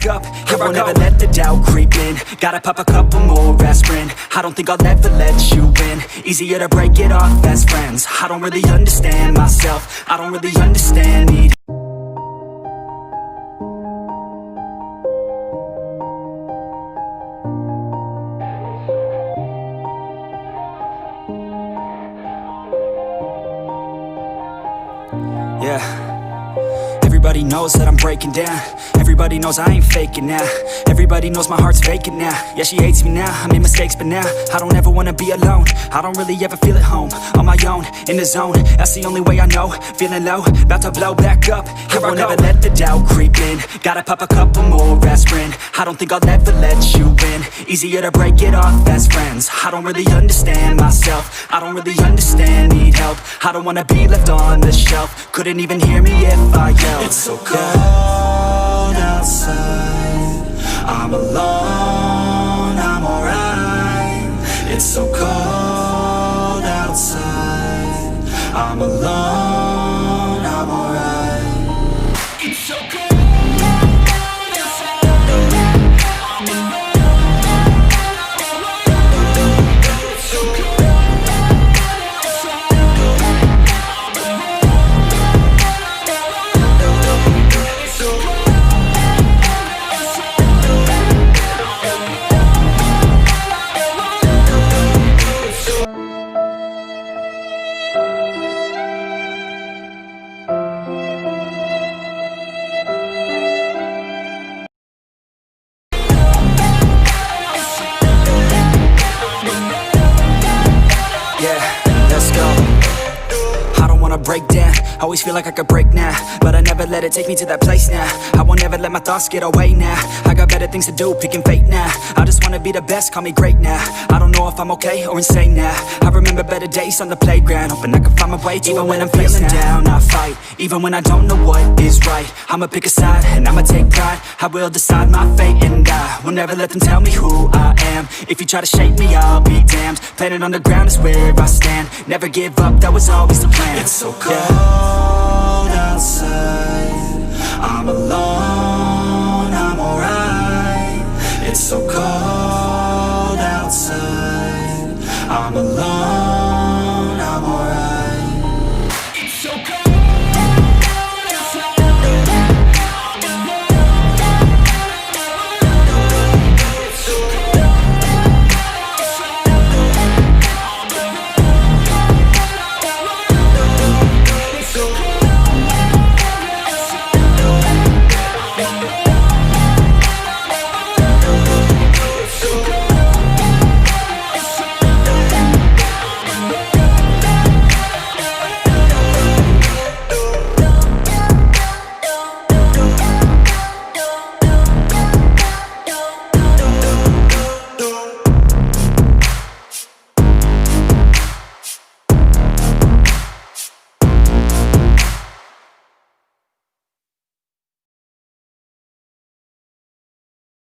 Up, I won't ever let the doubt creep in. Gotta pop a couple more aspirin. I don't think I'll ever let you in. Easier to break it off as friends. I don't really understand myself. I don't really understand need. Yeah. Everybody knows that I'm breaking down. Everybody knows I ain't faking now. Everybody knows my heart's vacant now. Yeah, she hates me now, I made mistakes but now I don't ever wanna be alone. I don't really ever feel at home. On my own, in the zone, that's the only way I know. Feeling low, about to blow back up. I won't ever let the doubt creep in. Gotta pop a couple more aspirin. I don't think I'll ever let you in. Easier to break it off as friends. I don't really understand myself. I don't really understand, need help. I don't wanna be left on the shelf. Couldn't even hear me if I yelled. It's so cold outside. I'm alone, I'm alright. It's so cold outside. I'm alone, I'm alright. It's so cold. Break down, always feel like I could break now, but I never let it take me to that place now. I won't ever let my thoughts get away now. I got better things to do, picking fate now. I just wanna be the best, call me great now. I don't know if I'm okay or insane now. I remember better days on the playground, hoping I can find my way to even when I'm feeling down, I fight, even when I don't know what is right. I'ma pick a side, and I'ma take pride. I will decide my fate, and I will never let them tell me who I am. If you try to shape me, I'll be damned. Planet on the ground is where I stand. Never give up, that was always the plan. It's so cold outside. I'm alone.